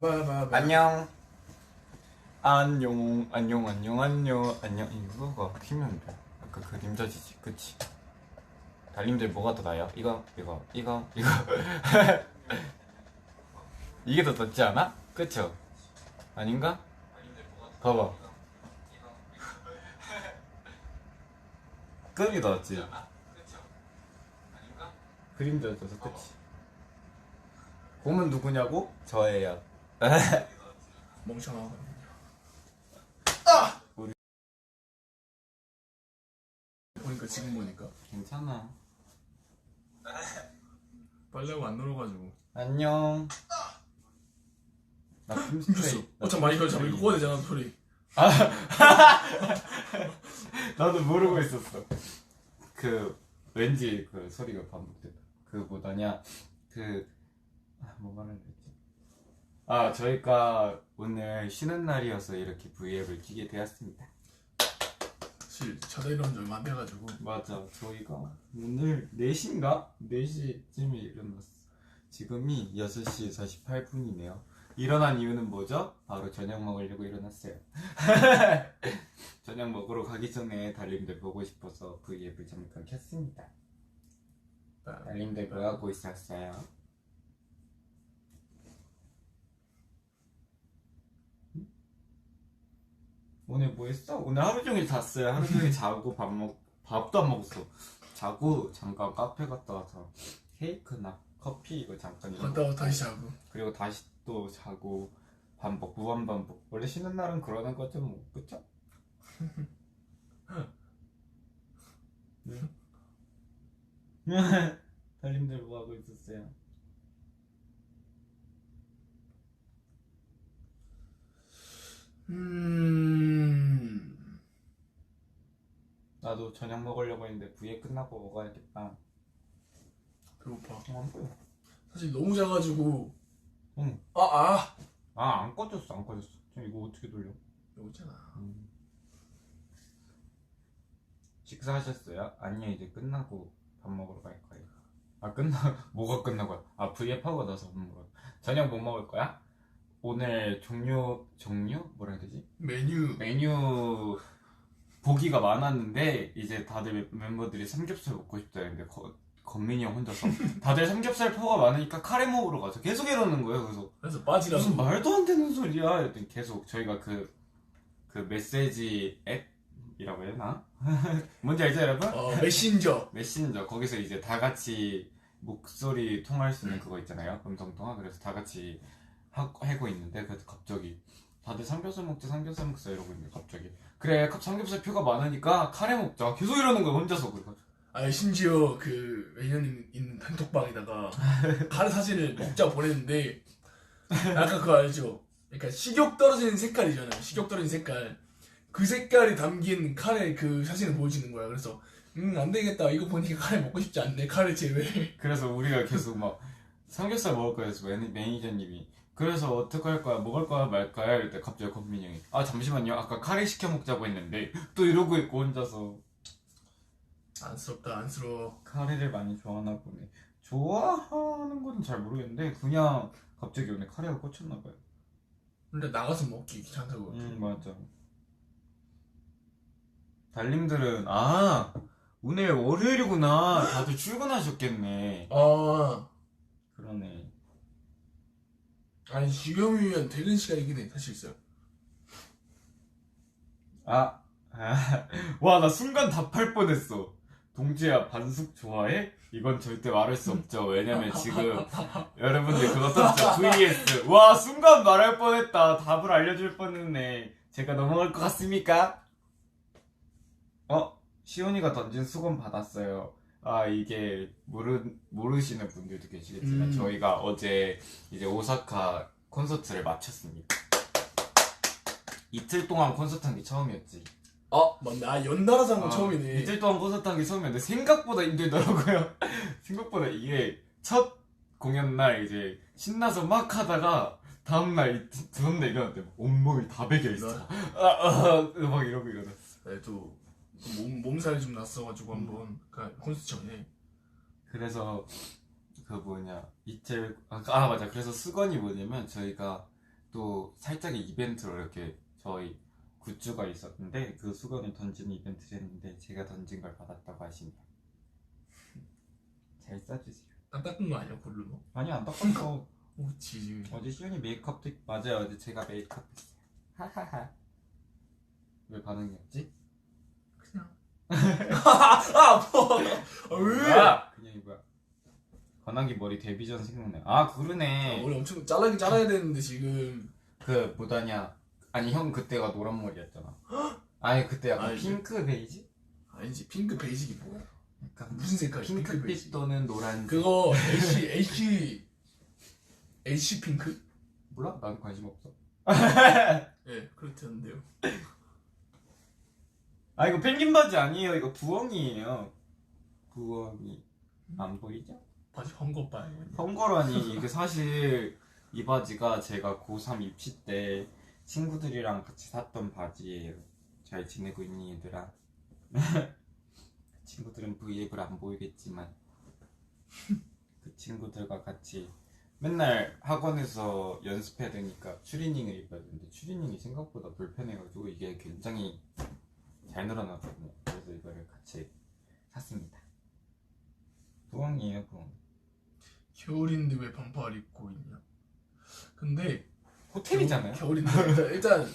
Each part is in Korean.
안녕. 안녕. 이거가 키면 돼. 아까 그림자지지, 그치? 달님들 뭐가 더 나아요? 이거. 이게 더 낫지 않아? 그쵸? 아닌가? 봐봐. 그림이 더 낫지? 그림자져서 그치? 곰은 누구냐고? 저예요. 멍청하고. 우리 보니까 지금 보니까 괜찮아. 빨래하고 안 놀아가지고. 안녕. 나 힘줬어. 킴스테이. 잠깐만 이거 꺼야 되잖아 소리. 나도 모르고 있었어. 왠지 그 소리가 반복됐다. 뭐더냐 뭐 말하려 했지? 저희가 오늘 쉬는 날이어서 이렇게 V앱을 키게 되었습니다. 사실 자다 일어난 지 얼마 안 돼가지고. 맞아, 저희가 오늘 4시인가? 4시쯤에 일어났어. 지금이 6시 48분이네요 일어난 이유는 뭐죠? 바로 저녁 먹으려고 일어났어요. 저녁 먹으러 가기 전에 달님들 보고 싶어서 V앱을 잠깐 켰습니다. 달님들 뭐 하고 있었어요? 오늘 뭐 했어? 오늘 하루 종일 잤어요. 하루 종일 자고 밥도 안 먹었어. 자고 잠깐 카페 갔다 와서 케이크나 커피 이거 잠깐 갔다 와 다시 자고. 그리고 다시 또 자고 무한반복. 원래 쉬는 날은 그러는 거죠 뭐, 그쵸? 달님들 뭐 하고 있었어요? 나도 저녁 먹으려고 했는데 V앱 끝나고 먹어야겠다. 배고파. 안 보여. 사실 너무 자가지고. 응. 안 꺼졌어. 지금 이거 어떻게 돌려? 여기 있잖아. 식사하셨어요? 아니요, 이제 끝나고 밥 먹으러 갈 거예요. 뭐가 끝나고요? V앱 하고 나서 밥 먹으러. 저녁 뭐 먹을 거야? 오늘 종류? 뭐라 해야 되지? 메뉴 보기가 많았는데 이제 다들 멤버들이 삼겹살 먹고 싶다 했는데 건민이 형 혼자서 다들 삼겹살 퍼가 많으니까 카레 먹으러 가자 계속 이러는 거예요. 그래서 빠지라고. 무슨 말도 안 되는 소리야 했더니 계속 저희가 그 메시지 앱이라고 해야 되나? 뭔지 알죠 여러분? 메신저 거기서 이제 다 같이 목소리 통화할 수 있는 그거 있잖아요, 음성통화. 그래서 다 같이 하고 있는데 그래서 갑자기 다들 삼겹살 먹자 이러고 있는데 갑자기 그래 삼겹살 표가 많으니까 카레 먹자 계속 이러는 거야 혼자서. 그래가지고 심지어 그 매년 있는 단톡방에다가 카레 사진을 먹자 보냈는데 약간 그거 알죠? 그러니까 식욕 떨어지는 색깔이잖아요. 식욕 떨어지는 색깔. 그 색깔이 담긴 카레 그 사진을 보여주는 거야. 그래서 안 되겠다. 이거 보니까 카레 먹고 싶지 않네. 카레 제외. 그래서 우리가 계속 막 삼겹살 먹을 거야. 그래서 매니저님이 그래서 어떡할 거야? 먹을 거야 말까요? 이럴 때 갑자기 건민이 형이 잠시만요. 아까 카레 시켜 먹자고 했는데 또 이러고 있고 혼자서. 안쓰러워. 카레를 많이 좋아하나 보네. 좋아하는 건 잘 모르겠는데 그냥 갑자기 오늘 카레가 꽂혔나 봐요. 근데 나가서 먹기 귀찮다고. 맞아. 달님들은 오늘 월요일이구나. 다들 출근하셨겠네. 그러네. 아니 지금이면 퇴근 시간이긴 해. 사실 있어요. 와, 나 순간 답할 뻔했어. 동지야, 반숙 좋아해? 이건 절대 말할 수 없죠. 왜냐면 지금 여러분들 그거 떴죠. VS. 와, 순간 말할 뻔했다. 답을 알려줄 뻔했네. 제가 넘어갈 것 같습니까? 시온이가 던진 수건 받았어요. 이게 모르시는 분들도 계시겠지만 저희가 어제 이제 오사카 콘서트를 마쳤습니다. 이틀 동안 콘서트 한 게 처음이었지. 맞네. 연달아서 한 건 처음이네. 이틀 동안 콘서트 한 게 처음이었는데 생각보다 힘들더라고요. 생각보다 이게 첫 공연날 이제 신나서 막 하다가 다음날 다음날 일어났는데 온몸이 다 베겨있어. 막 이러고 일어났어. 또 몸살이 좀 났어가지고 한번 콘서트 전에. 그래서 이틀 맞아. 그래서 수건이 뭐냐면 저희가 또 살짝의 이벤트로 이렇게 저희 굿즈가 있었는데 그 수건을 던지는 이벤트를 했는데 제가 던진 걸 받았다고 하시네요. 잘 써주세요. 딱 닦은 거 아니야 골로 뭐? 아니 안 닦았어. 오 지지. 어제 시연이 메이크업도 맞아요. 어제 제가 메이크업 했어요. 하하하. 왜 반응이 없지? 그냥. 뭐? 왜? 그냥 이거야. 건환기 머리 데뷔 전 생각나. 아 그러네. 머리 엄청 잘라긴 잘라야 되는데 지금. 그 뭐다냐. 아니 형 그때가 노란 머리였잖아. 아니 그때 약간 아니지. 핑크 베이지? 아니지 핑크 베이직이 뭐야? 약간 무슨 색깔? 핑크빛 또는 노란. 그거 애쉬 핑크? 몰라? 난 관심 없어. 예, 그렇다는데요. 아 이거 펭귄 바지 아니에요. 이거 부엉이에요. 부엉이. 안 보이죠? 바지 헝겊 봐요. 헝거라니 이게 사실 이 바지가 제가 고3 입시 때 친구들이랑 같이 샀던 바지예요. 잘 지내고 있니 얘들아? 친구들은 V앱을 안 보이겠지만 그 친구들과 같이 맨날 학원에서 연습해야 되니까 추리닝을 입어야 되는데 추리닝이 생각보다 불편해가지고 이게 굉장히 잘 늘어나거든요. 그래서 이거를 같이 샀습니다. 부엉이에요 부엉이. 겨울인데 왜 반팔 입고 있냐? 근데 호텔이잖아요. 겨울인데 일단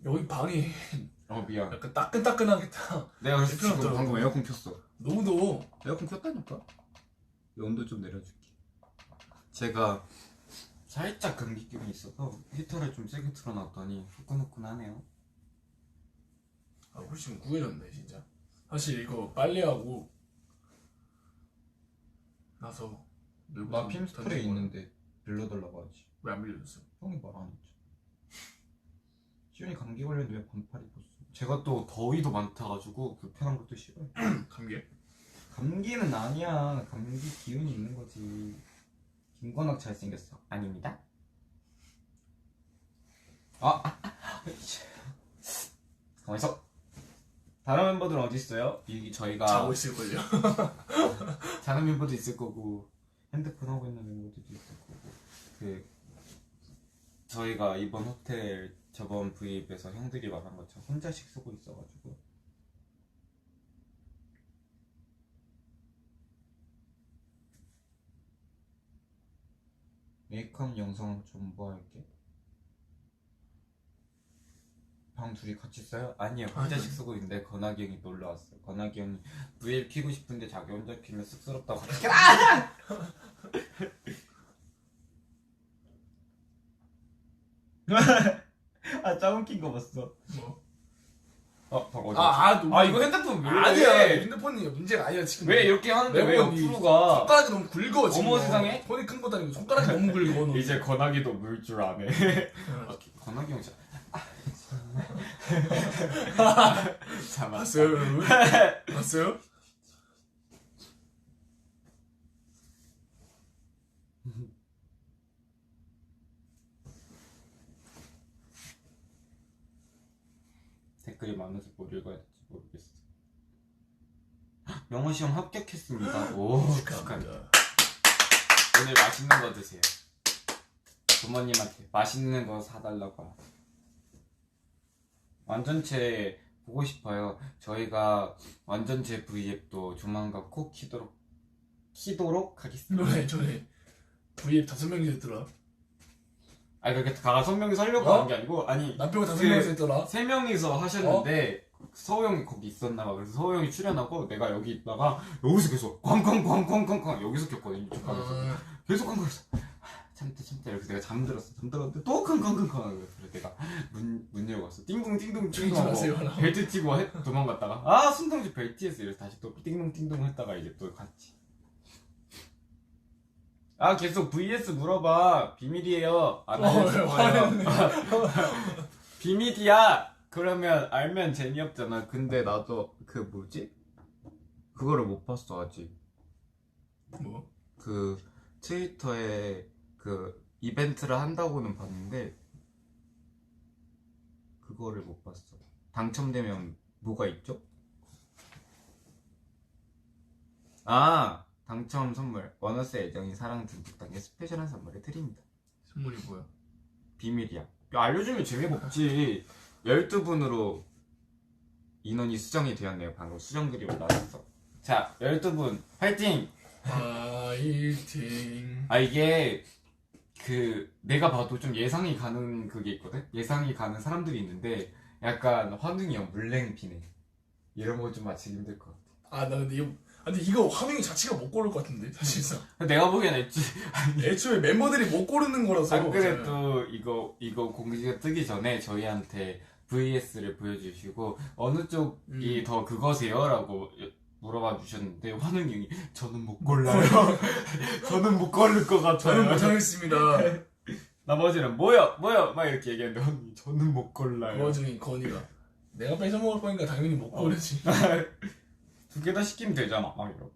여기 방이 미안. 약간 따끈따끈하겠다. 내가 그래서 필요 지금 없더라고. 방금 에어컨 켰어. 너무 더워. 에어컨 켰다니까? 온도 좀 내려줄게. 제가 살짝 감기 기운이 있어서 히터를 좀 세게 틀어놨더니 후끈후끈하네요. 아 훨씬 구해졌네 진짜. 사실 이거 빨래하고 나서 나 핀스프레이 있는데 빌려달라고 하지. 왜 안 빌려줬어? 형이 말 안 했죠. 시온이 감기 걸렸는데 왜 반팔 입었어? 제가 또 더위도 많다가지고 불편한 것도 싫어요. 감기? 감기는 아니야. 감기 기운이 있는 거지. 김건학 잘생겼어. 아닙니다. 가만있어. 다른 멤버들은 어디 있어요? 저희가 자고 있을걸요. 자는 멤버도 있을 거고 핸드폰 하고 있는 멤버들도 있을 거고 저희가 이번 호텔 저번 브이앱에서 형들이 말한 것처럼 혼자씩 쓰고 있어가지고 메이크업 영상 정보할게. 방 둘이 같이 써요? 아니요 혼자씩 쓰고 있는데 건학이 형이 놀러 왔어요. 건학이 형이 브이앱 키고 싶은데 자기 혼자 키면 쑥스럽다고 어떻게 짜운 낀 거 봤어. 뭐? 이거 핸드폰 왜 아니야. 왜? 핸드폰이 문제가 아니야 지금. 왜 이렇게 하는데 왜 매번 이 프로가 손가락이 너무 굵어 지금. 어머 세상에. 손이 큰 것도 아니고 손가락이 너무 굵어. 너. 이제 건학이도 물 줄 아네. 건학이 형 진짜 자 봤어요 여러분? 봤어요? 댓글이 많아서 뭘 읽어야 될지 모르겠어. 명호 시험 합격했습니다. 오 축하합니다. 오늘 맛있는 거 드세요. 부모님한테 맛있는 거 사달라고 하라. 완전체 보고 싶어요. 저희가 완전체 V앱도 조만간 꼭 키도록 하겠습니다. 너네 전에 V앱 5명이 됐더라. 아니 그렇게 다 5명이 살려고 하는 게 아니고 아니 남편과 5명이 됐더라. 3명이서 하셨는데 서우 형이 거기 있었나봐. 그래서 서우 형이 출연하고 내가 여기 있다가 여기서 계속 쾅쾅쾅쾅쾅쾅 여기서 켰거든요. 이쪽 방에서 계속 쾅쾅해서 참다 이렇게 내가 잠들었는데 또 쾅쾅쾅쾅 그래서 내가 문 열고 왔어. 띵동띵동 하고 벨트 튀고 도망갔다가 순동지 벨트했어. 이래서 다시 또 띵동띵동 했다가 이제 또 갔지. 계속 VS 물어봐. 비밀이에요. 안 알려줄 거예요. 비밀이야. 그러면 알면 재미없잖아. 근데 나도 그거를 못 봤어 아직. 뭐? 트위터에 이벤트를 한다고는 봤는데 그거를 못 봤어. 당첨되면 뭐가 있죠? 당첨 선물 원어스 애정이 사랑 듬뿍 담긴 스페셜한 선물을 드립니다. 선물이 뭐야? 비밀이야. 알려주면 재미가 없지. 12분으로 인원이 수정이 되었네요. 방금 수정글이 올라왔어. 자, 12분 화이팅! 화이팅. 이게 내가 봐도 좀 예상이 가는 그게 있거든? 예상이 가는 사람들이 있는데 약간 환웅이 형 물냉피네. 이런 거 좀 맞히기 힘들 것 같아. 나 근데 이거 환웅이 자체가 못 고를 것 같은데 사실상. 내가 보기엔 애초에 멤버들이 못 고르는 거라서. 안 그래도 이거 공지가 뜨기 전에 저희한테 VS를 보여주시고 어느 쪽이 더 그거세요? 라고 물어봐 주셨는데 환웅이 형이 저는 못 골라요. 저는 못 고를 것 같아요. 저는 못하겠습니다. 나머지는 뭐요 막 이렇게 얘기했는데 환웅이 저는 못 골라요. 그 와중에 건이가 내가 뺏어 먹을 거니까 당연히 못 고르지. 2개 다 시키면 되잖아. 막 이러고.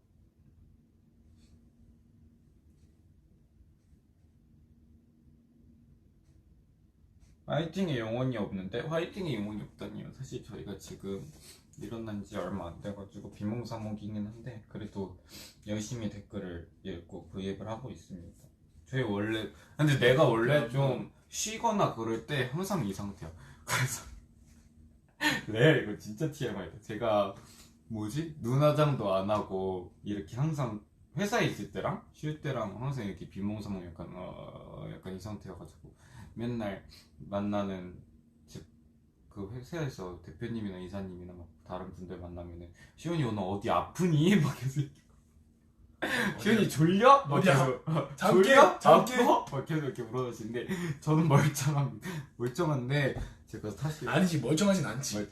화이팅에 영혼이 없는데? 화이팅에 영혼이 없다니요. 사실 저희가 지금 일어난 지 얼마 안 돼가지고 비몽사몽이긴 한데 그래도 열심히 댓글을 읽고 브이앱을 하고 있습니다. 저희 원래 근데 내가 원래 좀 쉬거나 그럴 때 항상 이 상태야. 그래서 레알 이거 진짜 TMI다. 제가 눈화장도 안 하고 이렇게 항상 회사에 있을 때랑 쉴 때랑 항상 이렇게 비몽사몽 약간 이 상태여가지고 맨날 만나는 그 회사에서 대표님이나 이사님이나 막 다른 분들 만나면은 시온이 오늘 어디 아프니? 막 계속 시온이 졸려? 막 계속 졸려? 잠깨? 막 계속 이렇게 물어보시는데 저는 멀쩡한데 제가 사실 아니지 멀쩡하진 않지.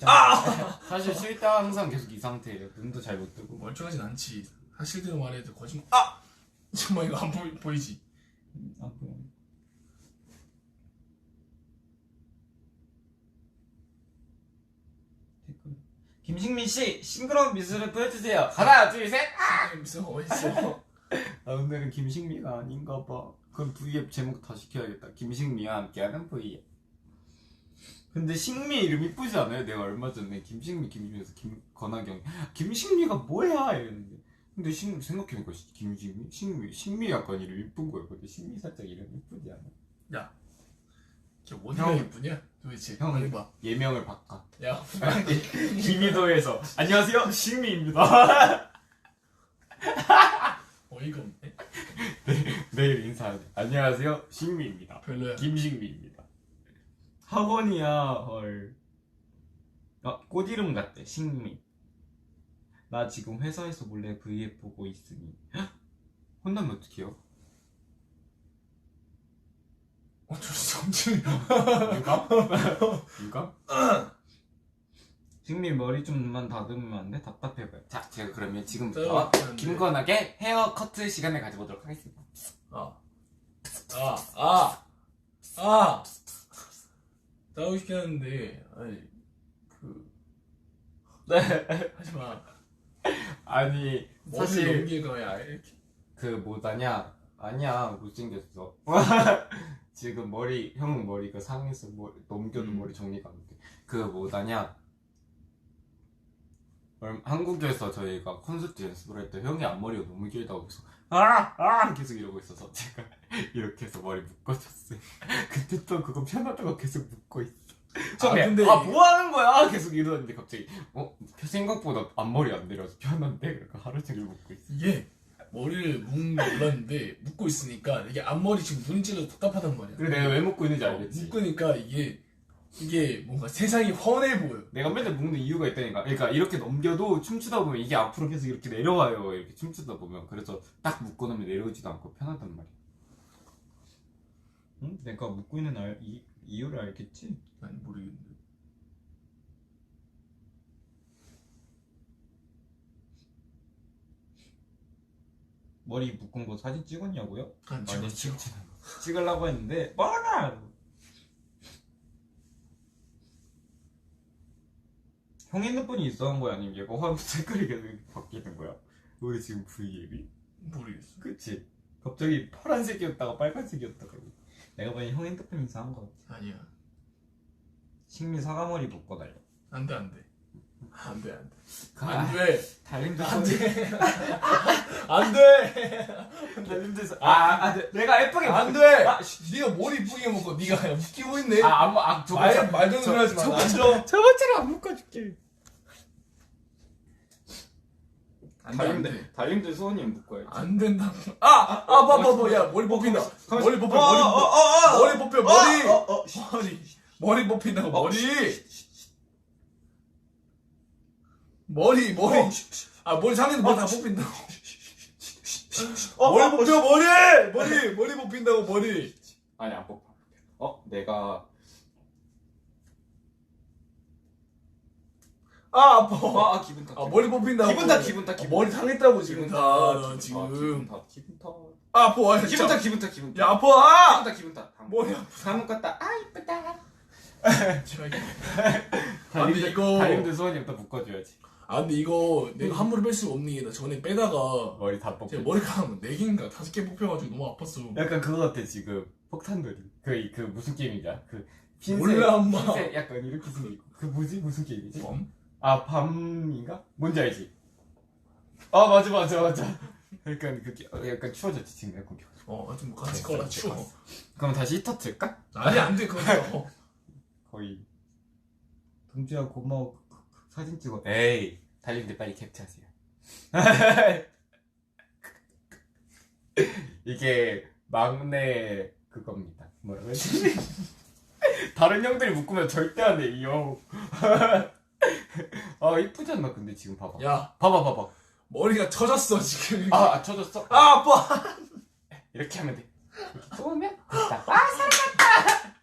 사실 쉴 때 항상 계속 이 상태예요. 눈도 잘 못 뜨고 멀쩡하진 않지. 사실대로 말해도 거짓말. 정말 이거 안 보이지? 안 보여. 김식민 씨 싱그러운 미소를 보여주세요. 하나 둘 셋. 미소 어딨어? 오늘은 김식미가 아닌가 봐. 그럼 V앱 제목 다 시켜야겠다. 김식미와 함께하는 V앱. 근데 식미 이름 이쁘지 않아요? 내가 얼마 전에 김식미에서 권하경 김식미가 뭐야 이랬는데 근데 생각해보니까 식미 약간 이름 이쁜 거야. 근데 식미 살짝 이름 이쁘지 않아? 야, 걔 원이가 예쁘냐? 도대체 형 해봐. 예명을 바꿔. 야, 김희도에서 안녕하세요 식미입니다. 어이가 없네. 내일 인사하네. 안녕하세요 식미입니다. 별로야. 김식미입니다. 학원이야 헐. 꽃 이름 같대. 식미. 나 지금 회사에서 몰래 V앱 보고 있으니 혼나면 어떡해요? 어쩔 수 없지. 유감? 식미 머리 좀만 다듬으면 안 돼? 답답해봐요. 자, 제가 그러면 지금부터 김건하게 헤어 커트 시간을 가져보도록 하겠습니다. 나오고 싶긴 한데, 네. 하지마. 아니, 사실 넘기거야 이렇게. 아니야, 못생겼어. 지금 형 머리가 상해서 넘겨도 머리 정리가 안 돼. 한국에서 저희가 콘서트 연습을 할 때 형이 앞머리가 너무 길다고 해서 계속 이러고 있어서 제가 이렇게 해서 머리 묶어줬어요. 그때 또 그거 편하다고 계속 묶고 있어. 처음에 근데 뭐 하는 거야? 계속 이러는데 갑자기 생각보다 앞머리 안 내려서 편한데? 그러니까 하루 종일 묶고 있어. 이게 머리를 묶는 게 몰랐는데 묶고 있으니까 이게 앞머리 지금 문질러 답답하단 말이야. 그래 내가 왜 묶고 있는지 알겠지? 묶으니까 이게 뭔가 세상이 훤해 보여. 내가 맨날 묶는 이유가 있다니까. 그러니까 이렇게 넘겨도 춤추다 보면 이게 앞으로 계속 이렇게 내려와요. 이렇게 춤추다 보면. 그래서 딱 묶고 나면 내려오지도 않고 편하단 말이야. 응? 내가 묶고 있는 이유를 알겠지? 아니 모르겠는데. 머리 묶은 거 사진 찍었냐고요? 안 아니 찍었죠. 찍으려고 했는데 뭐라! 형 핸드폰이 있어 한 거야? 아니면 얘가 화면 색깔이 계속 바뀌는 거야? 우리 지금 V앱이? 모르겠어. 그치? 갑자기 파란색이었다가 빨간색이었다가 내가 보니 형 핸드폰이 이상한 거 같아. 아니야. 식미 사과머리 묶어달래. 안돼. 안돼 달님들 안돼 안돼 달님들 내가 예쁘게 안돼 네가 뭘 이쁘게 먹고 네가 그냥 웃기고 있네. 말도 안 하지 마. 저번처럼 안 묶어줄게. 달님들 소원이 묶어야지. 안 된다. 야 머리 뽑힌다. 머리 뽑혀 머리 뽑힌다고 머리 머리 상에서 머리 다 뽑힌다고. 머리 뽑혀 머리 뽑힌다고 머리. 아니 안 뽑혀. 내가 아파. 기분 탓. 머리 뽑힌다고. 기분 탓. 머리 상했다고 지금 다. 지금. 기분 탓. 아파. 기분 탓. 야 아파. 기분 탓. 머리 아파. 다 묶었다. 이쁘다. 근데 이거 달님들 소원이 없다 묶어줘야지. 근데 이거 내가 함부로 뺄 수가 없는 게 나 전에 빼다가 머리 다 뽑혀. 제 머리카락 4개인가 5개 뽑혀가지고 너무 아팠어. 약간 그거 같아 지금 폭탄놀이. 그 무슨 게임이냐? 그 흰색, 몰라 엄마. 흰색 약간 이렇게 생기고. 그 뭐지? 무슨 게임이지? 밤인가? 뭔지 알지? 맞아. 약간 추워졌지 지금 에어컨 켜가지고. 좀 같이 꺼라 추워. 그럼 다시 히터 틀까? 아니 안돼 그거. 거의. 동주야 고마워. 사진 찍어. 에이, 달님들 빨리 캡처하세요. 이게 막내 그겁니다. 뭐라고 했지? 다른 형들이 묶으면 절대 안 해, 이 형. 이쁘지 않나? 근데 지금 봐봐. 야, 봐봐. 머리가 터졌어 지금. 쳐졌어? 아빠. 이렇게 하면 돼. 이렇게 쪼으면 됐다. 살았다.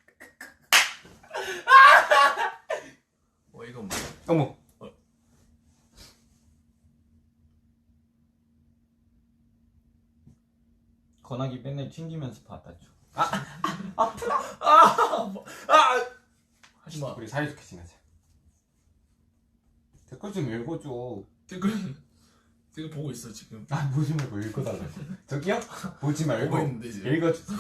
이건 뭐야? 어머. 건하기 맨날 튕기면서 받아줘. 아프다. 하지마. 우리 사이좋게 지내자. 댓글 좀 읽어줘. 댓글 보고 있어 지금. 보지 말고 읽어달라고. 저기요? 보지 말고 보고 있는데 지금. 읽어주세요.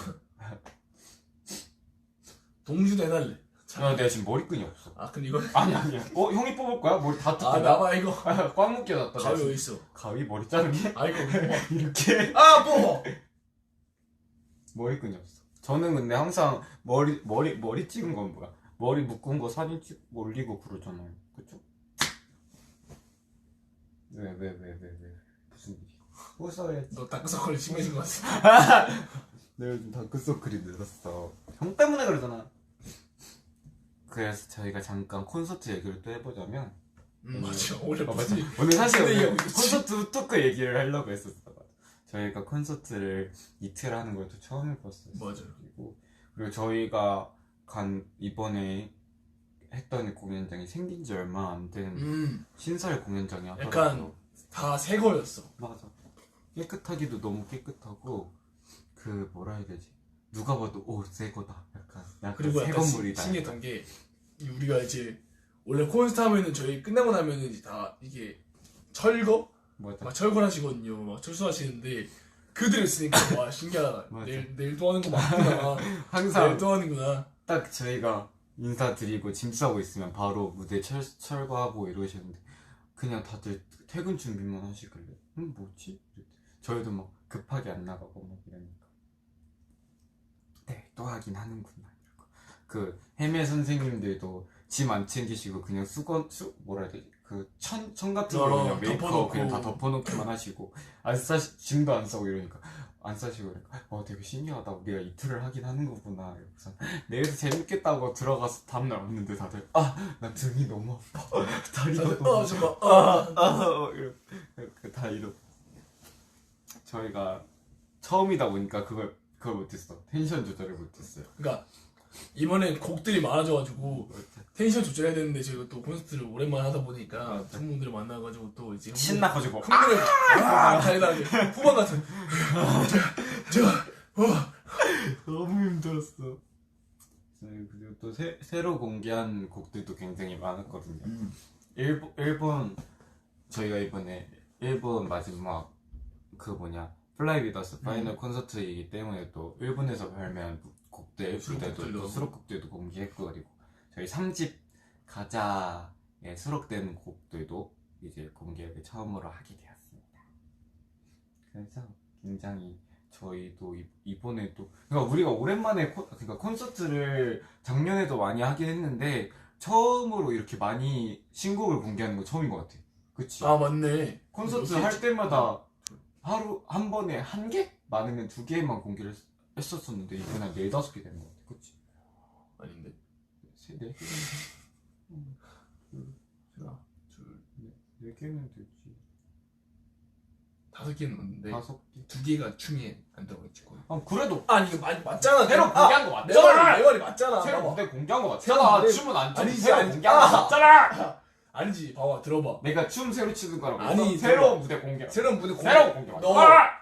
동주도 해달래. 내가 지금 머리끈이 없어. 근데 이거 아니야. 형이 뽑을 거야? 머리 다 뜯겨. 나봐 이거. 꽉 묶여놨다. 가위 어디 있어? 가위 머리 자르기? 이거 이렇게. 뽑아. 머리끈이 없어. 저는 근데 항상 머리 찍은 건 뭐야? 머리 묶은 거 사진 찍고 올리고 그러잖아요. 그쵸? 왜 무슨 일이야? 웃어야지. 너 다크서클이 심해진 것 같아. 내가 요즘 다크서클이 늘었어. 형 때문에 그러잖아. 그래서 저희가 잠깐 콘서트 얘기를 또 해보자면 맞아. 오늘 오늘 사실 얘기하고 콘서트 토크 얘기를 하려고 했었어. 저희가 콘서트를 이틀 하는 걸 또 처음 해봤어요. 맞아요. 그리고 저희가 이번에 했던 공연장이 생긴 지 얼마 안 된 신설 공연장이 하더라고요. 약간 다 새 거였어. 맞아. 깨끗하기도 너무 깨끗하고 뭐라 해야 되지? 누가 봐도 새 거다. 약간 그리고 새 약간 건물이다. 신기했던 게 우리가 이제 원래 콘서트 하면은 저희 끝나고 나면은 이제 다 이게 철거? 막 철거하시거든요. 막 철수하시는데 그들을 쓰니까 와 신기하다. 내일 또 하는 거 맞구나. 항상 내일 또 하는구나. 딱 저희가 인사드리고 짐 싸고 있으면 바로 무대 철거하고 이러셨는데 그냥 다들 퇴근 준비만 하시길래 뭐지? 저희도 막 급하게 안 나가고 막 이러니까 또 하긴 하는구나 이러고. 해매 선생님들도 짐 안 챙기시고 그냥 뭐라 해야 되지? 천 같은 거 그냥 메이크업 그냥 다 덮어놓기만 하시고 짐도 안 싸고 이러니까 안 싸시고 그러니까 되게 신기하다. 우리가 이틀을 하긴 하는 거구나. 이러고서 내일도 재밌겠다고 들어가서 다음날 왔는데 다들 나 등이 너무 아파. 다리가 너무 이렇게 다 이러고. 저희가 처음이다 보니까 그걸 못했어. 텐션 조절을 못했어요. 그러니까 이번에 곡들이 많아져가지고 텐션 조절해야 되는데 저희가 또 콘서트를 오랜만에 하다 보니까 팬분들을 만나가지고 또 이제 신나가지고 흥분을 달리다 후반 같은 너무 힘들었어. 그리고 또 새로 공개한 곡들도 굉장히 많았거든요. 일본 저희가 이번에 일본 마지막 플라이 위드 어스 파이널 콘서트이기 때문에 또 일본에서 발매한 곡들 무대도 수록곡들도 공개했고 그리고 저희 3집 가자 예, 수록된 곡들도 이제 공개를 처음으로 하게 되었습니다. 그래서 굉장히 저희도 이번에 또 그러니까 우리가 오랜만에 그러니까 콘서트를 작년에도 많이 하긴 했는데 처음으로 이렇게 많이 신곡을 공개하는 거 처음인 것 같아. 그치? 아 맞네. 콘서트 할 때마다 하루 한 번에 한 개? 많으면 두 개만 공개를 했었었는데 이번에 한 4-5개 되는 것 같아. 그치? 아닌데. 세, 네 개? 하나, 둘, 네 개면 되지. 5개는 넣는데 5개. 2개가 춤에 안 들어가 있지 거의. 아 그래도 아니 이거 맞잖아. 새로 공개한 거 내 맞잖아. 말이 맞잖아. 새로 봐봐. 무대 공개한 거 새로 맞잖아. 무대- 춤은 안 추고 아니지, 새로 아니지. 공개한 거 맞잖아. 아니지. 봐봐 들어봐. 내가 춤 새로 추는 거라고. 아니, 새로운 무대 공개. 새로운 무대 새로운 공개 맞아.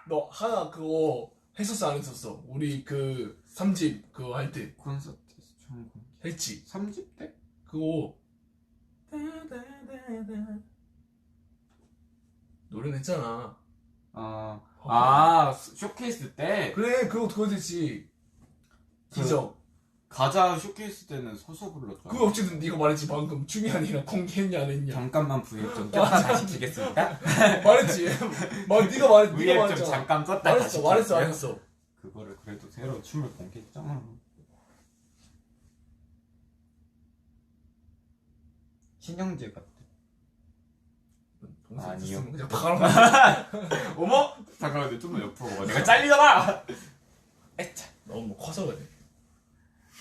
너 하나 그거 했었어 안 했었어? 우리 그 3집 그거 할 때 콘서트에서 처음 공개. 했지. 3집 때? 그거 노래는 했잖아. 쇼케이스 때 그래 그거 됐지. 기적. 가자 쇼케이스 때는 서서 불렀잖아. 그거 어쨌든 네가 말했지 방금 춤이 아니라 공개했냐 안 했냐. 잠깐만 V앱 좀 꼈다 다시 키겠습니다. 말했지. 네가 V앱 좀 말했잖아. 잠깐 껐다 다시 말했어 안 켤게요. 했어. 그거를 그래도 새로 춤을 공개했잖아. 신영재 같아. 동생 아니요. 있으면 그냥 바로 어머? 잠깐만 좀 더 옆으로 가. 내가 잘리잖아. 에차. 너무 커서 그래.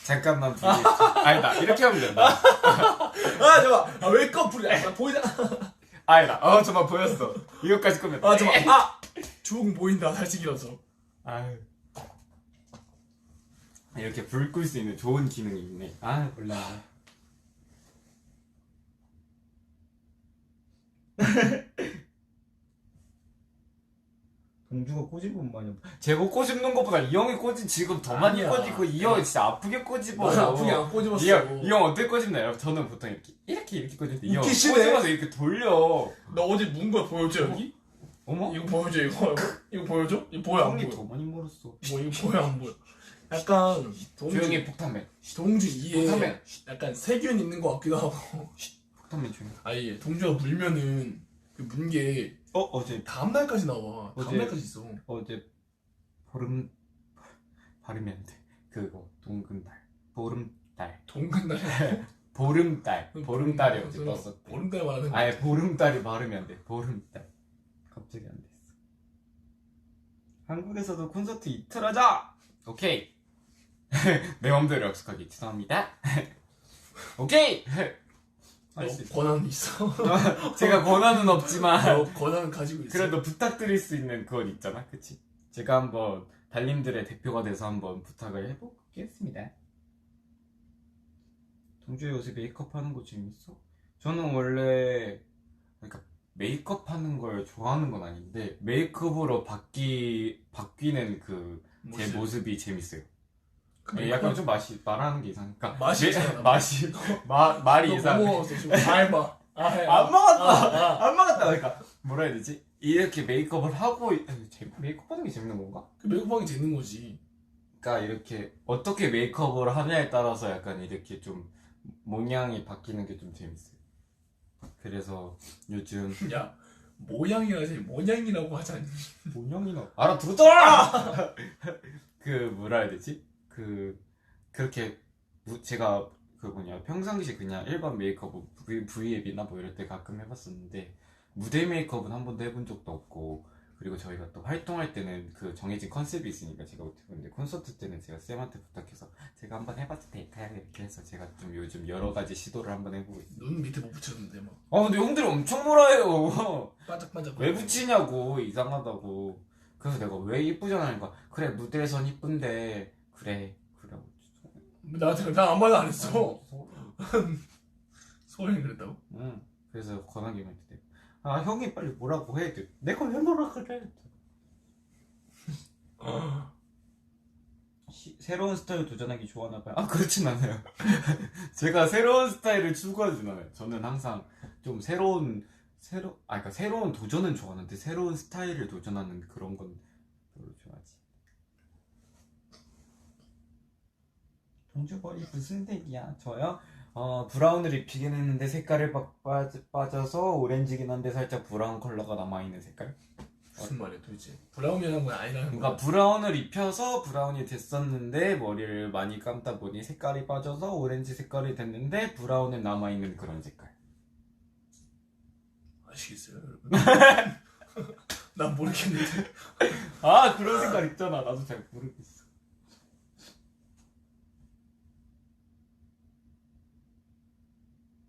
잠깐만 V앱 아니다 이렇게 하면 된다. 잠깐. 왜 커플이야? 보이잖아. 아니다. 정말 보였어. 이거까지 끄면 돼. 잠깐. 주홍 보인다 살찌기라서. 아유. 이렇게 불 끌 수 있는 좋은 기능이 있네. 몰라. 동주가 꼬집으면 많이 제가 꼬집는 것보다 이 형이 꼬집 지금 더 많이 아니야. 꼬집고 이 형이 진짜 아프게 꼬집어. 나 아프게 안 꼬집었어. 이 형 어떻게 꼬집나요? 저는 보통 이렇게 꼬집는데 이 형 웃기시네. 꼬집어서 이렇게 돌려. 너 어제 문 거 보여줘 여기? 어머? 이거 보여줘 이거. 이거 보여줘? 이거 보여 안 형이 보여? 더 많이 멀었어. 뭐 이거 보여 안 보여? 약간 조용히 폭탄맨. 동주 이에 폭탄맨. 약간 세균 있는 것 같기도 하고. 폭탄맨 조용히. 아예 동주가 물면은 그 문게 어제 다음 날까지 나와. 다음 어제- 날까지 있어. 어제 발음이 안 돼. 그거 동근달 보름달 동근날. 보름달이 어제 떴었대. 보름달 말하는 거. 아예 보름달이 발음이 안 돼. 보름달 갑자기 안 됐어. 한국에서도 콘서트 이틀 하자. 오케이. 내 맘대로 약속하기 죄송합니다. 오케이. 할 수 있어. 권한이 있어. 제가 권한은 없지만 너 권한은 가지고 있어. 그래도 부탁드릴 수 있는 그건 있잖아, 그치? 제가 한번 달님들의 대표가 돼서 한번 부탁을 해보겠습니다. 동주야 요새 메이크업 하는 거 재밌어? 저는 원래 그러니까 메이크업 하는 걸 좋아하는 건 아닌데 메이크업으로 바뀌는 그 제 모습이 재밌어요. 약간 좀 말하는 게 이상하니까 맛이 이상하다. 말이 너 이상해. 뭐 먹었어 지금? 다 해봐. 안 먹었다. 안 먹었다. 그러니까 뭐라 해야 되지? 이렇게 메이크업을 하고 메이크업 하는 게 재밌는 건가? 그 메이크업하기 재는 거지. 그러니까 이렇게 어떻게 메이크업을 하냐에 따라서 약간 이렇게 좀 모양이 바뀌는 게 좀 재밌어요. 그래서 요즘 야 모양이라지 모양이라고 하지 않니? 모양이나 알아들었잖아. 그 뭐라 해야 되지? 그렇게 제가 평상시 그냥 일반 메이크업 V앱이나 뭐 이럴 때 가끔 해봤었는데 무대 메이크업은 한 번도 해본 적도 없고 그리고 저희가 또 활동할 때는 그 정해진 컨셉이 있으니까 제가 못해봤는데 콘서트 때는 제가 쌤한테 부탁해서 제가 한번 해봐도 될까요? 이렇게 해서 제가 좀 요즘 여러 가지 시도를 한번 해보고 있어요. 눈 밑에 못 붙였는데 막 근데 형들이 엄청 뭐라 해요. 반짝반짝. 왜 붙이냐고 이상하다고. 그래서 내가 왜 이쁘잖아 하니까 그래 무대에선 이쁜데 그래 나한테 나안 말도 안 했어. 소연이 그랬다고? 응. 그래서 권한이 형한테 형이 빨리 뭐라고 해. 내가 왜 뭐라 그래. 새로운 스타일 도전하기 좋아하나 봐요. 그렇진 않아요. 제가 새로운 스타일을 추구하진 않아요. 저는 항상 좀 그러니까 새로운 도전은 좋아하는데 새로운 스타일을 도전하는 그런 건 별로 좋아하지. 동주 머리 무슨 색이야? 저요? 브라운을 입히긴 했는데 색깔이 빠져서 오렌지긴 한데 살짝 브라운 컬러가 남아있는 색깔? 무슨 말이야 도대체? 브라운이라는 건 아니라는 그러니까 거야. 브라운을 입혀서 브라운이 됐었는데 머리를 많이 감다 보니 색깔이 빠져서 오렌지 색깔이 됐는데 브라운은 남아있는 그런 색깔. 아시겠어요 여러분? 난 모르겠는데. 아 그런 색깔 있잖아. 나도 잘 모르겠어.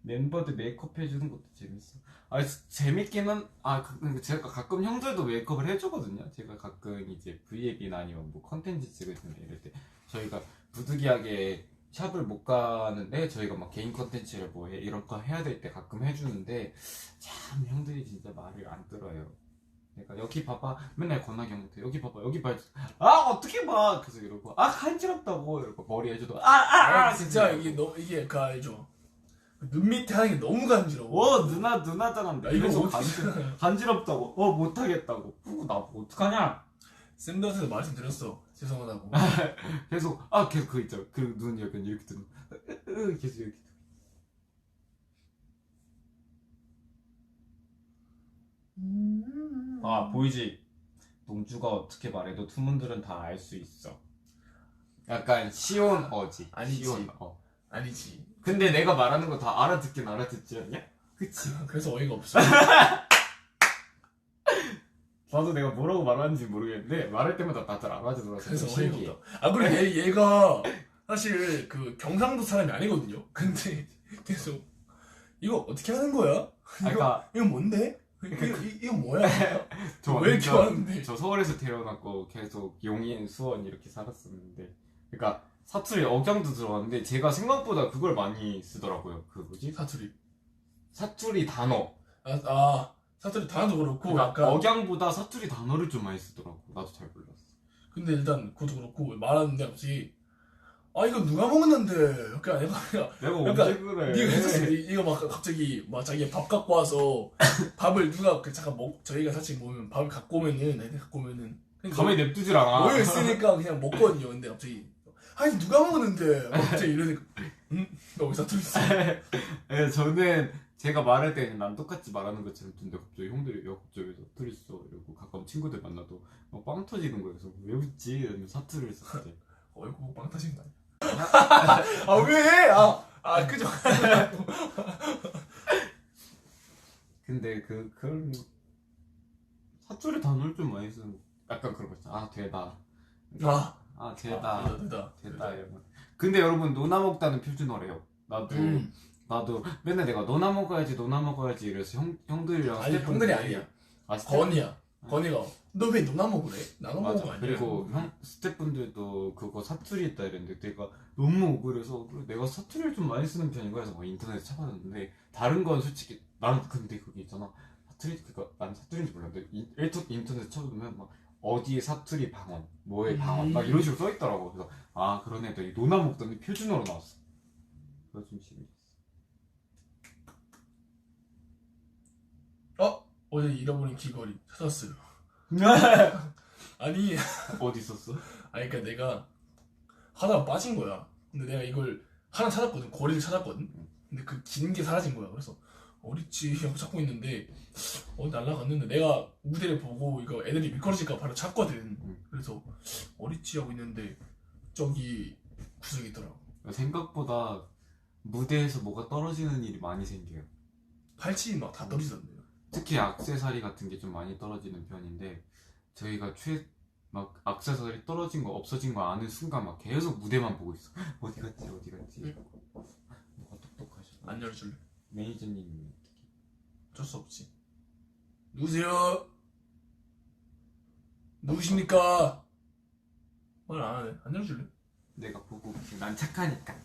멤버들 메이크업 해주는 것도 재밌어. 재밌기는 제가 가끔 형들도 메이크업을 해주거든요. 제가 가끔 이제 V앱이나 아니면 뭐 컨텐츠 찍을 텐데 이럴 때 저희가 부득이하게 샵을 못 가는데 저희가 막 개인 컨텐츠를 이런 거 해야 될 때 가끔 해주는데 참 형들이 진짜 말을 안 들어요. 그러니까 여기 봐봐 맨날 권하기 형한테 여기 봐봐 여기 봐. 어떻게 봐. 그래서 이러고 간지럽다고 이러고 머리 해줘도 진짜 이게 그 알죠? 눈 밑에 하는 게 너무 간지러워. 누나잖아. 이거 계속 간지럽다고. 못하겠다고. 나 어떡하냐. 쌤들한테도 말씀드렸어. 죄송하다고. 계속 그거 있죠. 그 눈 약간 이렇게 뜨는. 계속 이렇게. 보이지? 농주가 어떻게 말해도 투문들은 다 알 수 있어. 약간 시온어지. 아니지. 시온어. 아니지. 근데 내가 말하는 거 다 알아듣긴 알아듣지 않냐? 그치? 그래서 어이가 없어. 나도 내가 뭐라고 말하는지 모르겠는데 말할 때마다 다들 알아듣더라고. 그래서 어이가 없다. 그리고 얘가 사실 그 경상도 사람이 아니거든요. 근데 계속 이거 어떻게 하는 거야? 이거 뭔데? 이거 뭐야? 왜 이렇게 왔는데? 저 서울에서 태어났고 계속 용인, 수원 이렇게 살았었는데 그러니까 사투리 억양도 들어갔는데 제가 생각보다 그걸 많이 쓰더라고요. 그 뭐지? 사투리 단어. 사투리 단어도 그렇고 그러니까 약간 억양보다 사투리 단어를 좀 많이 쓰더라고. 나도 잘 몰랐어. 근데 일단 그것도 그렇고 말하는데 갑자기 이거 누가 먹었는데 약간 내가 언제 그래? 네가 했었어. 이거 막 갑자기 막 자기 밥 갖고 와서 밥을 누가 잠깐 저희가 사실 보면 밥을 갖고 오면은 애들 갖고 오면은 가만히 냅두질 않아. 모여 있으니까 그냥 먹거든요. 근데 갑자기 누가 먹었는데 갑자기 이러니까 너 왜 사투리 써? 저는 제가 말할 때는 난 똑같이 말하는 것처럼 듣는데 갑자기 형들이 갑자기 사투리 써 이러고 가끔 친구들 만나도 빵 터지는 거예요. 그래서 왜 웃지? 이러면 사투리를 썼지. 이거 빵 터진 거 아니야? 왜? 그죠? 근데 그런 사투리 단어를 좀 많이 쓰는 약간 그런 거 있잖아. 되다. 되다 이러면. 근데 여러분 노나 먹다는 표준어래요. 나도 맨날 내가 너나 먹어야지 이래서 형들이랑 아니 형들이 아니야. 건이야. 건이가 너 왜 너나 먹으래? 나눠 먹으면 아니야. 그리고 스태프분들도 그거 사투리 있다 이랬는데 내가 너무 억울해서 내가 사투리를 좀 많이 쓰는 편인가 해서 인터넷에 찾아봤는데 다른 건 솔직히 나는 근데 그게 있잖아. 난 사투리인지 몰랐는데 인터넷에 쳐보면 막 어디에 사투리 방언 뭐의 방언 막 이런 식으로 써있더라고. 그래서 그런 애들이 노나 먹더니 표준어로 나왔어. 그거 좀 신기했어. 어제 잃어버린 귀걸이 찾았어요. 아니 어디 있었어? 그러니까 내가 하다가 빠진 거야. 근데 내가 이걸 하나 찾았거든. 거리를 찾았거든. 근데 그 긴 게 사라진 거야. 그래서 어딨지 하고 찾고 있는데 날라갔는데 내가 무대를 보고 이거 애들이 미끄러질까 바로 찾거든. 그래서 어딨지 하고 있는데 저기 구석에 있더라고. 생각보다 무대에서 뭐가 떨어지는 일이 많이 생겨요. 팔찌 막 다 떨어지던데요. 특히 액세서리 같은 게 좀 많이 떨어지는 편인데 저희가 막 액세서리 떨어진 거 없어진 거 아는 순간 막 계속 무대만 보고 있어. 어디 갔지? 뭐가 똑똑하셔. 안 열어줄래? 매니저님 어쩔 수 없지. 누구세요? 누구십니까? 말 안 하네. 안 열어줄래? 내가 보고 난 착하니까.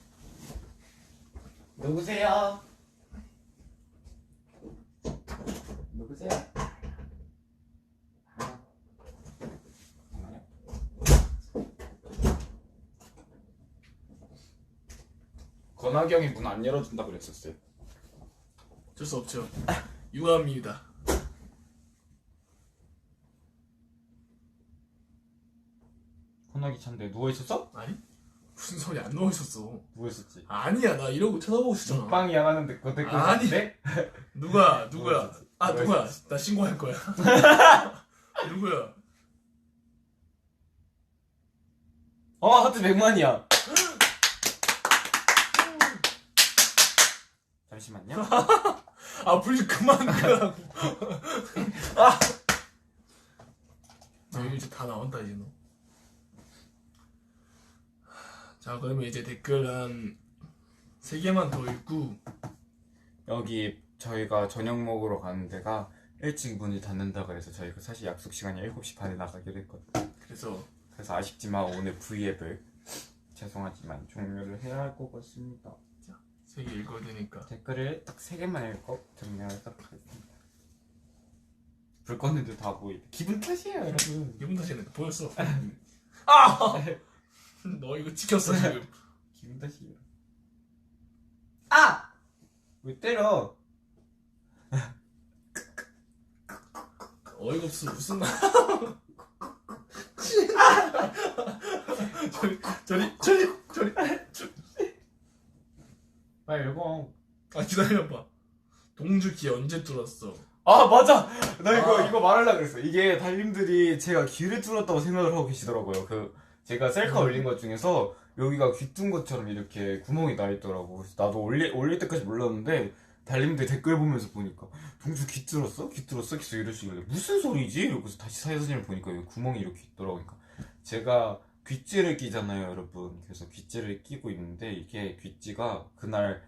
누구세요? 누구세요? 권하경이 문 안 열어준다 그랬었어요. 어쩔 수 없죠. 유감입니다. 권하기 찬데 누워 있었어? 아니? 무슨 소리 안 넣어 있었어. 누구 했었지? 아니야 나 이러고 쳐다보고 있었잖아. 먹방이 하는데 그거 댓글 아니. 봤는데? 누구야? 누구야? 누구야? 나 신고할 거야. 누구야? 하트 100만이야. 잠시만요. 불 그만 끄라고. 아. 여기 이제 다 나온다 이제 너. 자 그러면 이제 댓글 한 3개만 더 읽고 여기 저희가 저녁 먹으러 가는 데가 일찍 문이 닫는다 그래서 저희가 사실 약속 시간이 7시 반에 나가기로 했거든요. 그래서 아쉽지만 오늘 V앱을 죄송하지만 종료를 해야 할 것 같습니다. 3개 읽어야 되니까. 댓글을 딱 3개만 읽고 종료하도록 하겠습니다. 불 껐는데 다 보이네. 기분 탓이에요 여러분. 기분 탓이네. 보였어. 아! 너 이거 찍혔어 지금. 기분 탓이에요. 아! 왜 때려? 어이가 없어. 무슨 말. 저리. 빨리 읽어. 기다려봐. 동주기 언제 뚫었어? 아 맞아! 나 이거 말하려고 그랬어. 이게 달님들이 제가 귀를 뚫었다고 생각을 하고 계시더라고요. 제가 셀카 올린 것 중에서 여기가 귀 뚫은 것처럼 이렇게 구멍이 나 있더라고. 그래서 나도 올릴 때까지 몰랐는데 달님들 댓글 보면서 보니까 동주 귀 뚫었어? 귀 뚫었어? 계속 이러시길래 무슨 소리지? 이러고서 다시 사진을 보니까 여기 구멍이 이렇게 있더라고. 그러니까 제가 귀찌를 끼잖아요 여러분. 그래서 귀찌를 끼고 있는데 이게 귀찌가 그날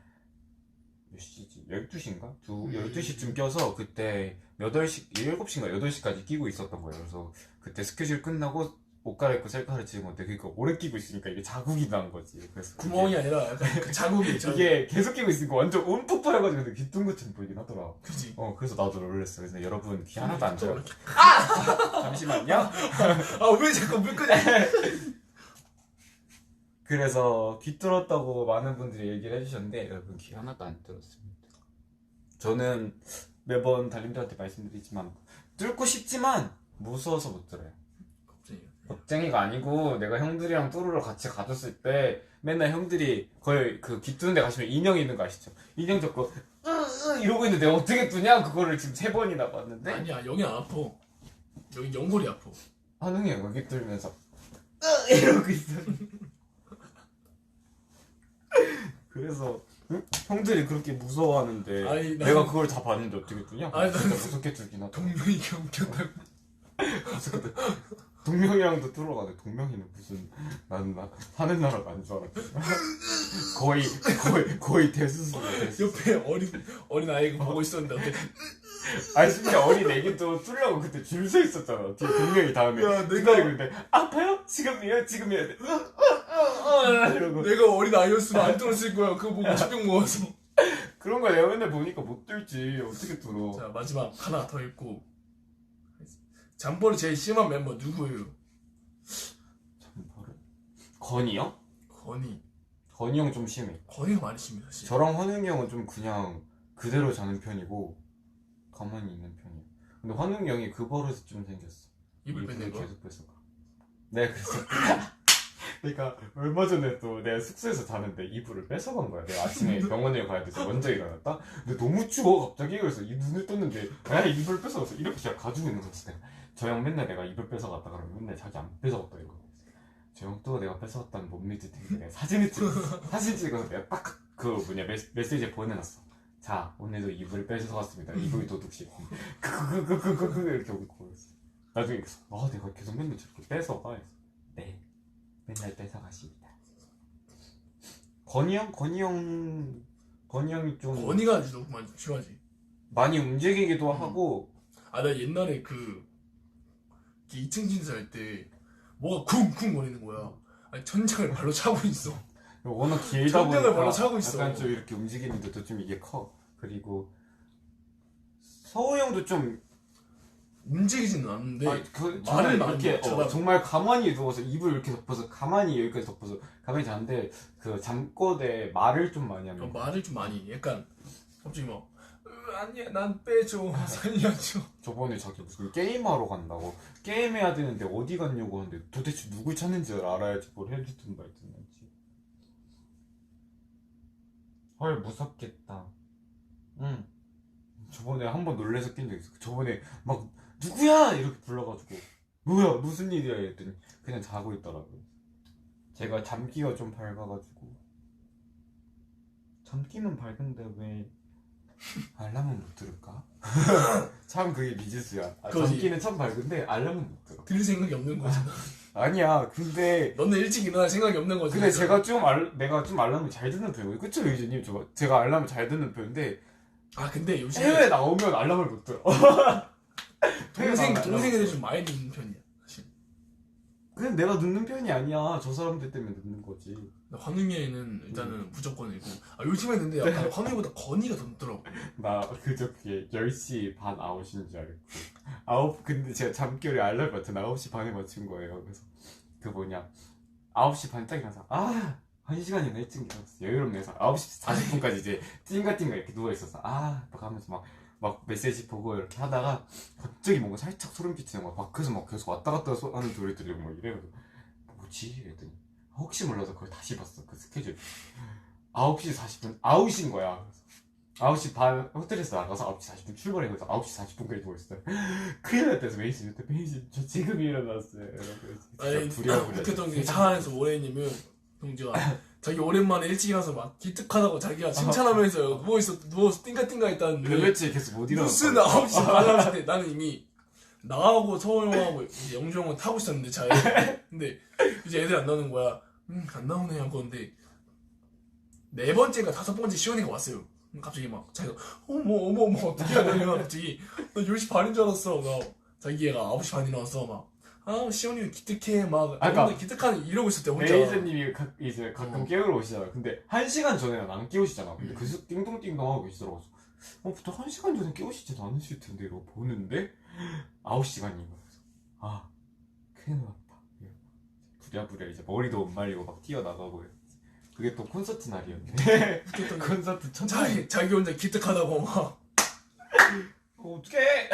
몇 시지? 12시인가? 12시쯤 껴서 그때 8시, 7시인가 8시까지 끼고 있었던 거예요. 그래서 그때 스케줄 끝나고 옷 갈아입고 셀카를 찍은 건데 그러니까 오래 끼고 있으니까 이게 자국이 난 거지. 그래서 구멍이 아니라 약간 그 자국이 이게 계속 끼고 있으니까 완전 움푹 해가지고 귀 뚫은 것처럼 보이긴 하더라. 그지? 그래서 나도 놀랬어. 그래서 여러분 귀 하나도 안 져요. 잠시만요. 왜 자꾸 물 끄냐? 그래서 귀 뚫었다고 많은 분들이 얘기를 해주셨는데 여러분 귀 하나도 안 뚫었습니다. 저는 매번 달님들한테 말씀드리지만 뚫고 싶지만 무서워서 못 뚫어요. 겁쟁이가 아니고 내가 형들이랑 뚫으러 같이 가줬을 때 맨날 형들이 거의 그 귀 뚫는 데 가시면 인형이 있는 거 아시죠? 인형 잡고 이러고 있는데 내가 어떻게 뚫냐? 그거를 지금 3번이나 봤는데 아니야 여기 안 아파. 여기 연골이 아파. 한웅이 형 여기 뚫으면서 이러고 있어. 그래서 형들이 그렇게 무서워하는데 아니, 내가 그걸 다 봤는데 어떻게 뚫냐? 아니, 진짜 무섭게 뚫긴 하다. 동명이가 웃겼다고. 동명이랑도 뚫어가네. 동명이는 무슨 나는 하는 나라가 아닌 줄 알았지. 거의 대수술이야. 옆에 어린 아이가 보고 있었는데 어떻게? 아니 진짜 어린 애기도 뚫려고 그때 줄 서 있었잖아. 뒤에 동명이 다음에 기다리고 있는데 아파요? 지금이에요? 돼. 이러고 내가 어린 아이였으면 안 뚫었을 거야. 그거 보고 치병 먹어서. 그런 거 내가 맨날 보니까 못 뚫지. 어떻게 뚫어? 자 마지막 하나 더 읽고. 잠버릇 제일 심한 멤버 누구예요? 잠버릇? 건이 형? 건이 형 좀 심해. 건이가 많이 심해 사실. 저랑 환웅이 형은 좀 그냥 그대로 자는 편이고 가만히 있는 편이에요. 근데 환웅이 형이 그 버릇이 좀 생겼어. 입을 뺏는 거? 계속 뺏어가. 네, 그래서 그러니까 얼마 전에 또 내가 숙소에서 자는데 이불을 뺏어간 거야. 내가 아침에 병원에 가야 돼서 먼저 일어났다. 근데 너무 추워 갑자기. 그래서 이 눈을 떴는데 이불을 뺏어갔어. 이렇게 제가 가지고 있는 거였어. 저 형 맨날 내가 이불 뺏어갔다 그러면 맨날 자기 안 뺏어갔다 이러고. 저 형 또 내가 뺏어갔다는 못 믿을 텐데 내가 사진 찍어서 내가 딱 메시지에 보내놨어. 자, 오늘도 이불을 뺏어갔습니다. 이불 도둑씨. 이렇게 오고 있어. 나중에 내가 계속 맨날 저렇게 뺏어가. 네, 맨날 뺏어가십니다. 건이 형이 좀 건이가 너무 많이 심하지. 많이 움직이기도 하고. 나 옛날에 그 2층 진사할 때 뭐가 쿵쿵 거리는 거야. 아니 천장을 발로 차고 있어. 워낙 길다 천장을 보니까 발로 차고 있어. 약간 좀 이렇게 움직이는데도 좀 이게 커. 그리고 서우 형도 좀 움직이지는 않는데 말을 많이 이렇게 쳐다봐. 정말 가만히 누워서 입을 이렇게 덮어서 가만히 여기까지 덮어서 가만히 자는데 그 잠꼬대 말을 좀 많이 합니다. 말을 좀 많이 약간 갑자기 막 아니야 난 빼줘 살려줘. 저번에 자기 무슨 게임하러 간다고 게임해야 되는데 어디 갔냐고 하는데 도대체 누굴 찾는지 알아야지 뭘 해주든 말든 하지. 헐 무섭겠다. 응. 저번에 한 번 놀래서 낀 적 있어. 저번에 막 누구야 이렇게 불러가지고 뭐야 무슨 일이야 했더니 그냥 자고 있더라고요. 제가 잠기가 좀 밝아가지고. 잠기는 밝은데 왜 알람은 못 들을까? 참 그게 미지수야. 그거지. 잠기는 참 밝은데 알람은 못 들어. 들을 생각이 없는 거지. 아니야 근데 너는 일찍 일어날 생각이 없는 거지. 근데 내가 좀 알람을 잘 듣는 편이에요. 그쵸 유진님? 제가 알람을 잘 듣는 편인데 아 근데 요즘 해외에 나오면 알람을 못 들어. 동생애들 좀 많이 듣는 편이야 사실. 그냥 내가 늦는 편이 아니야. 저 사람들 때문에 늦는 거지. 환웅이는 일단은 무조건이고 요즘에 근데 약간 환웅이보다 건이가 더 늦더라고. 나 그저께 10시 반 아웃인 줄 알고 근데 제가 잠결에 알람 버튼 9시 반에 맞춘 거예요. 그래서 그 뭐냐 9시 반 딱 일어나서 1시간이나 일찍 일어났어. 여유롭네 해서 9시 40분까지 이제 띵가띵가 이렇게 누워있어서 막 하면서 막 메시지 보고 이렇게 하다가 갑자기 뭔가 살짝 소름 끼치는 거야. 밖에서 막 계속 왔다 갔다 하는 소리 들리고 막 이래요. 뭐지? 이랬더니 혹시 몰라서 그걸 다시 봤어. 그 스케줄 9시 40분 아웃인 거야. 그래서 9시 반 호텔에서 나가서 9시 40분 출발해서 9시 40분까지 누워있어요. 큰일 났다 해서 메이지 저 지금 일어났어요. 아니 웃겼던 게 차 안에서 뭐랬냐면 동지가 자기 오랜만에 일찍 일어나서 막 기특하다고 자기가 칭찬하면서 누워서 띵가띵가 했다는데 며칠 계속 못 일어났어. 무슨 9시 반 했을 때 나는 이미 나하고 서호 형하고 이제 영주 형은 타고 있었는데 차에. 근데 이제 애들 안 나오는 거야. 안 나오네 하고. 근데 4번째가 5번째 시원이가 왔어요. 갑자기 막 자기가 어머 어떻게 해야 되냐 갑자기. 나 10시 반인 줄 알았어. 자기가 9시 반에 나와서 막 시원이 기특해 막 그러니까 기특한 이러고 있을 때 혼자. 메이저님이 이제 가끔 깨우러 오시잖아요. 근데 1시간 전에는 안 깨우시잖아. 근데 계속 띵동띵동 하고 계시더라고. 보통 1시간 전에 깨우시지도 않으실 텐데 이러고 보는데 9시간인 거예요. 큰일 났다. 부랴부랴 이제 머리도 못 말리고 막 뛰어나가고. 그게 또 콘서트 날이었네. 콘서트 천천히 자기 혼자 기특하다고 막. 어떡해.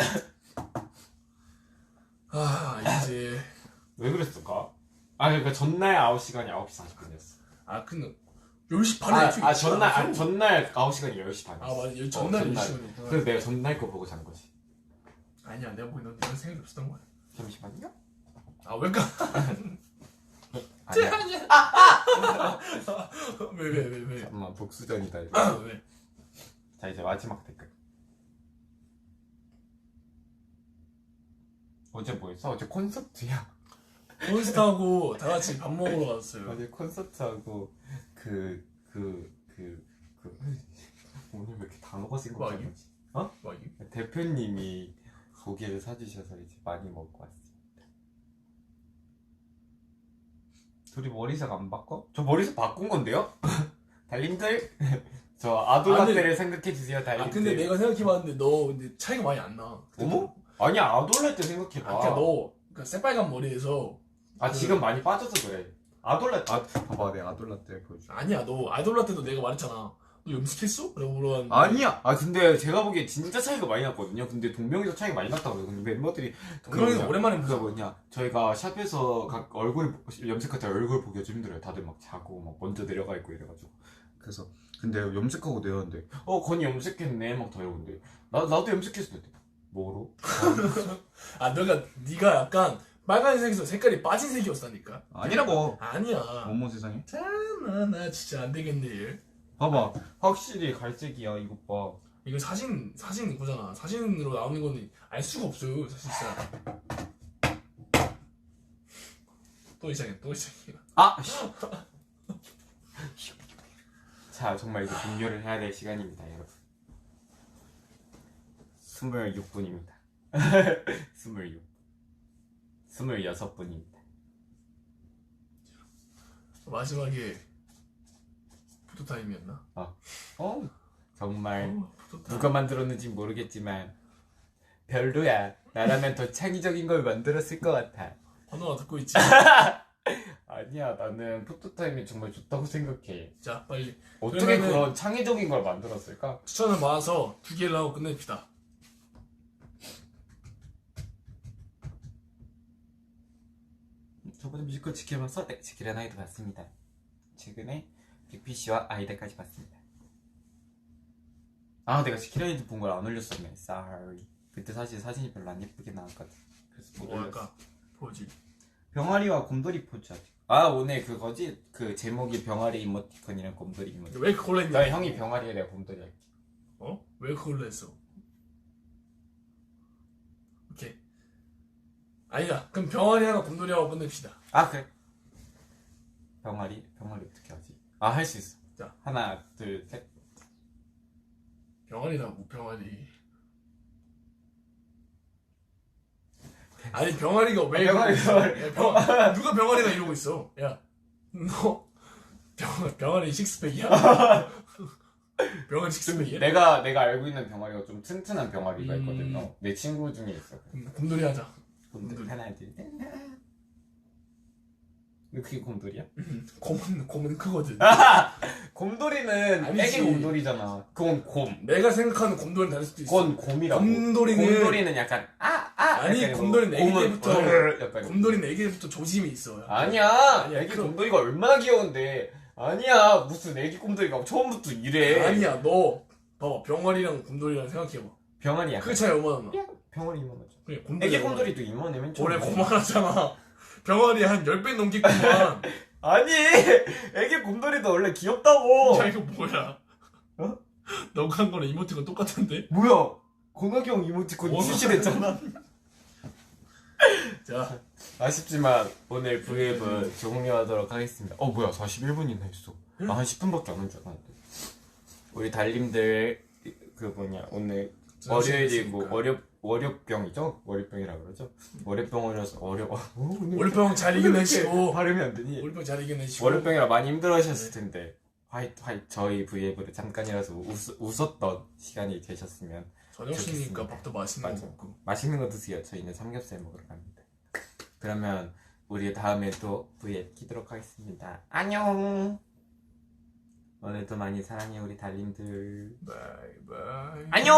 이제 왜 그랬을까? 그러니까 전날 9시간이 9시 40분이었어. 근데 10시 반에 전날 9시간이 10시 반이었어. 맞아. 전날 10시간이었구나. 그래서 내가 전날 거 보고 잔 거지. 아니야, 내가 보기엔 넌 이런 생각이 없었던 거야. 잠시만요. 왜까? 아니야. 왜? 잠깐만, 복수전이다 이거. 왜? 자, 이제 마지막 댓글. 어제 뭐 했어? 어제 콘서트야. 콘서트하고 다 같이 밥 먹으러 갔어요. 어제 콘서트하고 오늘 왜 이렇게 단어가 생각나지? 대표님이 고기를 사주셔서 이제 많이 먹고 왔습니다. 둘이 머리색 안 바꿔? 저 머리색 바꾼 건데요? 달님들? 저 아돌라떼를 생각해주세요, 달님들. 근데 내가 생각해봤는데 너 근데 차이가 많이 안 나. 어머? 아니야, 아돌라떼 생각해봐. 너 새빨간 머리에서 지금 많이 빠져서 그래. 봐봐, 내가 아돌라떼 보여줄게. 아니야, 너 아이돌라 때도 내가 말했잖아. 너 염색했어? 라고 물어봤는데. 아니야. 근데 제가 보기엔 진짜 차이가 많이 났거든요. 근데 동명이도 차이가 많이 났다고 해요. 근데 멤버들이 동명이는 오랜만에 저희가 샵에서 각 얼굴 염색할 때 얼굴 보기가 좀 힘들어요. 다들 막 자고 막 먼저 내려가 있고 이래가지고. 그래서 근데 염색하고 내렸는데 건이 염색했네 막 다 이러는데 나도 염색했을 때 뭐로? 네가 약간 빨간색에서 색깔이 빠진 색이었다니까. 아니라고. 아니야. 어머 세상에. 나 진짜 안 되겠네. 봐봐, 확실히 갈색이야. 이거 봐. 이거 사진 이거잖아. 사진으로 나오는 거는 알 수가 없어요, 사실상. 또 시작이야. 자, 정말 이제 종료를 해야 될 시간입니다, 여러분. 26분입니다. 26분입니다. 마지막에 포토타임이었나? 정말 누가 만들었는지 모르겠지만 별로야. 나라면 더 창의적인 걸 만들었을 것 같아. 번호가 듣고 있지. 아니야, 나는 포토타임이 정말 좋다고 생각해. 자, 빨리. 어떻게 그런 창의적인 걸 만들었을까? 추천을 모아서 2개를 하고 끝냅시다. 저번에 뮤지컬 지켜봐서 지킬의 나이도 봤습니다. 최근에 빅피쉬와 아이들까지 봤습니다. 아 내가 키라이드 본 걸 안 올렸었네. Sorry. 그때 사실 사진이 별로 안 예쁘게 나왔거든. 그래서 못 뭐 올렸어. 할까? 포즈. 병아리와 곰돌이 포즈. 아 오늘 그거지? 그 제목이 병아리 이모티콘이랑 곰돌이 이모티콘. 왜 그걸로 했냐? 나 형이 병아리야 내가 곰돌이 할게. 어? 왜 그걸로 했어? 오케이. 아니다. 그럼 병아리 하나 곰돌이하고 끝냅시다. 아 그래. 병아리 어떻게 하지? 아 할 수 있어. 자. 하나 둘 셋. 병아리다 뭐 병아리. 아니 병아리가 왜 병아리. 누가 병아리가 이러고 있어? 야, 너 병아리 식스팩이야? 병아리 식스팩이야? 내가 알고 있는 병아리가 좀 튼튼한 병아리가 있거든요. 음. 내 친구 중에 있어. 곰돌이 하자. 곰돌이 하나 둘 셋. 근데 그게 곰돌이야? 곰은 크거든. 곰돌이는 아니지. 애기 곰돌이잖아. 그건 곰. 내가 생각하는 곰돌이는 다를 수도 있어. 그건 곰이라고. 곰돌이는 약간 아니, 약간 곰돌이는 애기 곰은 때부터 약간 곰돌이는 애기 때부터 조짐이 있어. 아니야. 애기 그- 곰돌이가 얼마나 귀여운데. 아니야. 무슨 애기 곰돌이가 처음부터 이래. 아니야, 너 봐봐 병아리랑 곰돌이랑 생각해봐. 병아리 약간. 그 차이 얼마나 나? 병아리 이만하죠. 그래, 곰돌이 애기 얼마나 곰돌이도 이만해 맨 처음에. 올해 고만하잖아. 병아리 한 10배 넘겠구만. 아니 애기 곰돌이도 원래 귀엽다고. 야, 이거 뭐야? 어? 너가 한 거랑 이모티콘 똑같은데? 뭐야? 권학이 형 이모티콘 뭐? 출시됐잖아. 자, 아쉽지만 오늘 브이앱은 종료하도록 하겠습니다. 뭐야 41분이나 했어. 아, 한 10분밖에 안 한 줄 알았는데. 우리 달님들 그 뭐냐 오늘 월요일이고 월요병이죠? 월요병이라고 그러죠? 월요병이라서 월병 잘 이겨내시고 발음이 안 되니? 월병 잘 이겨내시고 월요병이라 많이 힘들어하셨을 텐데 화이트 저희 브이앱으로 잠깐이라도 웃었던 시간이 되셨으면 저녁이니까 좋겠습니다. 밥도 맛있는 거 맞아. 먹고. 맛있는 거 드세요. 저희는 삼겹살 먹으러 갑니다. 그러면 우리 다음에 또 브이앱 키도록 하겠습니다. 안녕. 오늘도 많이 사랑해 우리 달님들. 바이바이. 안녕.